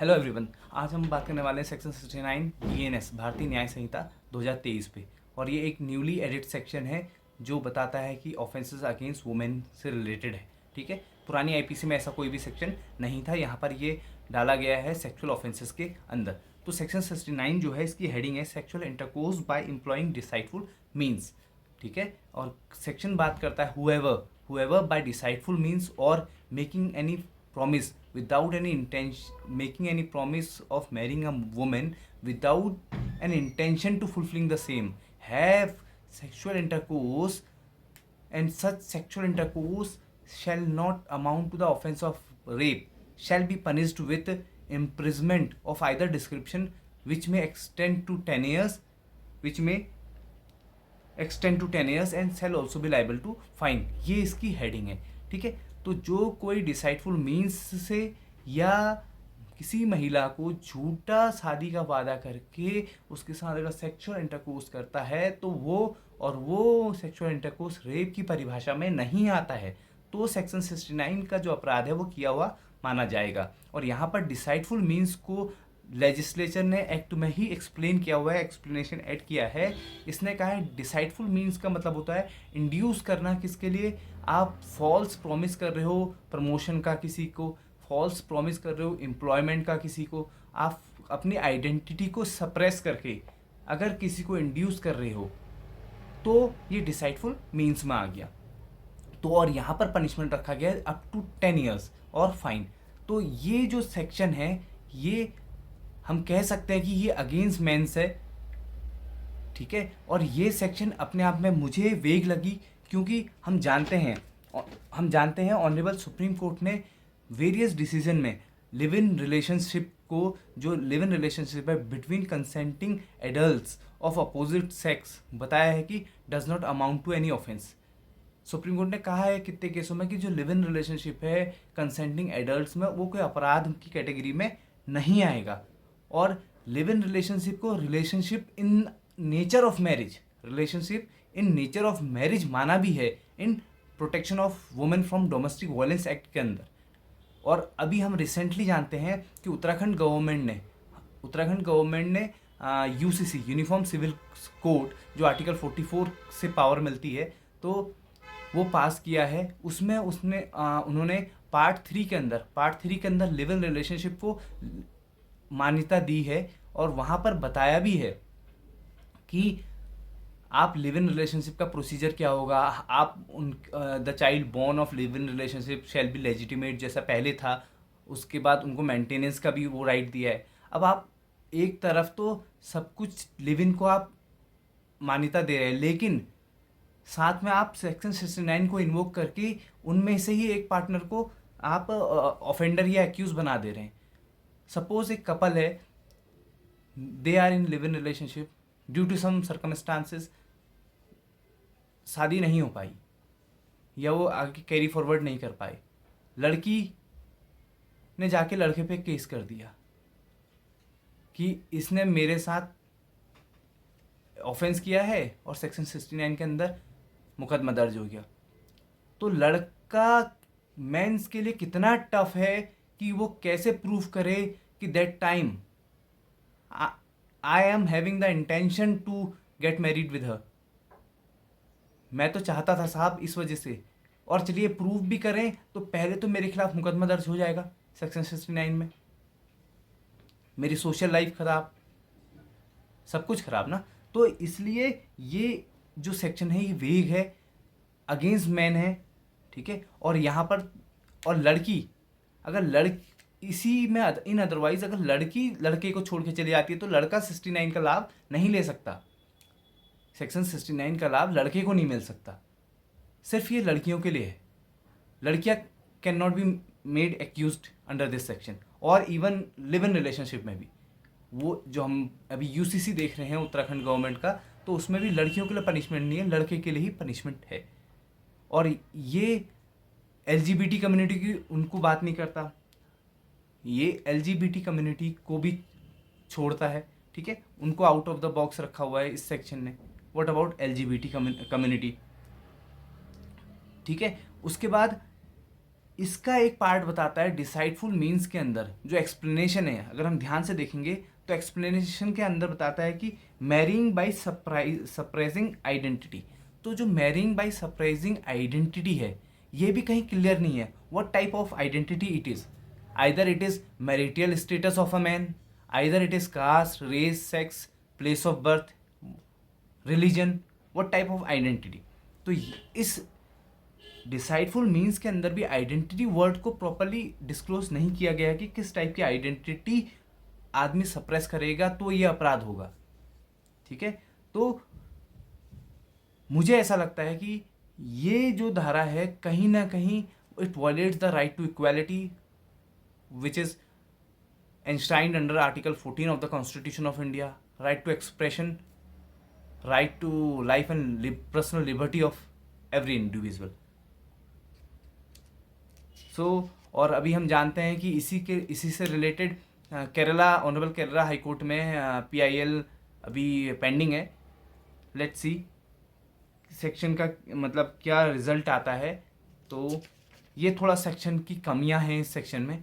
Hello everyone. आज हम बात करने वाले हैं सेक्शन 69 बीएनएस भारतीय न्याय संहिता 2023 पे। और ये एक न्यूली एडिट सेक्शन है जो बताता है कि ऑफेंसेस अगेंस्ट वुमेन से रिलेटेड है। ठीक है, पुरानी आईपीसी में ऐसा कोई भी सेक्शन नहीं था, यहाँ पर ये डाला गया है सेक्सुअल ऑफेंसेस के अंदर। तो सेक्शन 69 जो है इसकी हेडिंग है sexual intercourse by employing deceitful means. ठीक है, और सेक्शन बात करता है हुएवर बाय डिसाइटफुल मीन्स और making any promise without any intention making any promise of marrying a woman without an intention to fulfilling the same have sexual intercourse, and such sexual intercourse shall not amount to the offense of rape, shall be punished with imprisonment of either description which may extend to 10 years, and shall also be liable to fine। ये इसकी heading है। ठीक है, तो जो कोई डिसाइडफुल means से या किसी महिला को झूठा शादी का वादा करके उसके साथ अगर सेक्सुअल इंटरकोर्स करता है तो वो सेक्सुअल इंटरकोर्स रेप की परिभाषा में नहीं आता है, तो सेक्शन 69 का जो अपराध है वो किया हुआ माना जाएगा। और यहाँ पर डिसाइडफुल मीन्स को लेजिस्लेचर ने एक्ट में ही एक्सप्लेन किया हुआ है, एक्सप्लेनेशन ऐड किया है। इसने कहा है डिसाइडफुल मीन्स का मतलब होता है इंड्यूस करना। किसके लिए? आप फॉल्स प्रॉमिस कर रहे हो प्रमोशन का किसी को, फॉल्स प्रॉमिस कर रहे हो एम्प्लॉयमेंट का किसी को, आप अपनी आइडेंटिटी को सप्रेस करके अगर किसी को इंड्यूस कर रहे हो तो ये डिसाइडफुल मीन्स में आ गया। तो और यहाँ पर पनिशमेंट रखा गया है अप टू 10 ईयर्स और फाइन। तो ये जो सेक्शन है ये हम कह सकते हैं कि ये अगेंस्ट मेंस है। ठीक है, और ये सेक्शन अपने आप में मुझे वेग लगी क्योंकि हम जानते हैं ऑनरेबल सुप्रीम कोर्ट ने वेरियस डिसीजन में लिव इन रिलेशनशिप को, जो लिव इन रिलेशनशिप है between consenting adults of opposite sex, बताया है कि does not amount to any offence. Supreme court ने कहा है कितने केसों में कि जो लिव इन रिलेशनशिप है कंसेंटिंग एडल्ट्स में वो कोई अपराध की कैटेगरी में नहीं आएगा। और लिव इन रिलेशनशिप को relationship in nature of marriage माना भी है इन protection of women from domestic violence act के अंदर। और अभी हम रिसेंटली जानते हैं कि उत्तराखंड गवर्नमेंट ने यूसीसी यूनिफॉर्म सिविल कोड जो आर्टिकल 44 से पावर मिलती है तो वो पास किया है। उसमें उन्होंने पार्ट 3 के अंदर लिव इन रिलेशनशिप को मान्यता दी है और वहाँ पर बताया भी है कि आप लिव इन रिलेशनशिप का प्रोसीजर क्या होगा। आप the child born of live in relationship shall be legitimate जैसा पहले था, उसके बाद उनको मेंटेनेंस का भी वो राइट दिया है। अब आप एक तरफ तो सब कुछ लिव इन को आप मान्यता दे रहे हैं, लेकिन साथ में आप सेक्शन 69 को इन्वोक करके उनमें से ही एक पार्टनर को आप ऑफेंडर या एक्यूज बना दे रहे हैं। सपोज एक कपल है, they are in live in relationship, due to some circumstances शादी नहीं हो पाई या वो आगे कैरी फॉरवर्ड नहीं कर पाए। लड़की ने जाके लड़के पे केस कर दिया कि इसने मेरे साथ ऑफेंस किया है और सेक्शन 69 के अंदर मुकदमा दर्ज हो गया। तो लड़का मेंस के लिए कितना टफ है कि वो कैसे प्रूफ करे कि that time I am having the intention to get married with her, मैं तो चाहता था साहब इस वजह से, और चलिए प्रूफ भी करें तो पहले तो मेरे खिलाफ मुकदमा दर्ज हो जाएगा सेक्शन 69 में, मेरी सोशल लाइफ खराब, सब कुछ खराब ना। तो इसलिए ये जो सेक्शन है ये वेग है, अगेंस्ट मैन है। ठीक है, और यहाँ पर और लड़की अगर इसी में इन अदरवाइज अगर लड़की लड़के को छोड़ के चली जाती है तो लड़का 69 का लाभ नहीं ले सकता, सेक्शन 69 का लाभ लड़के को नहीं मिल सकता, सिर्फ ये लड़कियों के लिए है। लड़कियां can not be made accused under this section. और इवन लिव इन रिलेशनशिप में भी वो जो हम अभी यूसीसी देख रहे हैं उत्तराखंड गवर्नमेंट का, तो उसमें भी लड़कियों के लिए पनिशमेंट नहीं है, लड़के के लिए ही पनिशमेंट है। और ये एलजीबीटी कम्युनिटी की उनको बात नहीं करता, ये एलजीबीटी कम्युनिटी को भी छोड़ता है। ठीक है, उनको आउट ऑफ द बॉक्स रखा हुआ है इस सेक्शन ने। What about LGBT community? ठीक है, उसके बाद इसका एक पार्ट बताता है डिसाइडफुल मीन्स के अंदर जो एक्सप्लेनेशन है, अगर हम ध्यान से देखेंगे तो एक्सप्लेनेशन के अंदर बताता है कि मैरिंग बाय सरप्राइजिंग आइडेंटिटी। तो जो मैरिंग बाय सरप्राइजिंग आइडेंटिटी है ये भी कहीं क्लियर नहीं है what type of identity it is. Either it is marital status of a man, either it is caste, race, sex, place of birth, religion, what type of identity. तो इस डिसाइडफुल means के अंदर भी आइडेंटिटी वर्ड को properly disclose नहीं किया गया कि किस टाइप की आइडेंटिटी आदमी सप्रेस करेगा तो ये अपराध होगा। ठीक है, तो मुझे ऐसा लगता है कि ये जो धारा है कहीं ना कहीं it violates the right to equality which is enshrined under Article 14 of the Constitution of India, right to expression, right to life and personal liberty of every individual. So और अभी हम जानते हैं कि इसी से related Kerala honourable Kerala high court में PIL अभी पेंडिंग है। लेट्स सी सेक्शन का मतलब क्या रिजल्ट आता है। तो ये थोड़ा सेक्शन की कमियां हैं इस सेक्शन में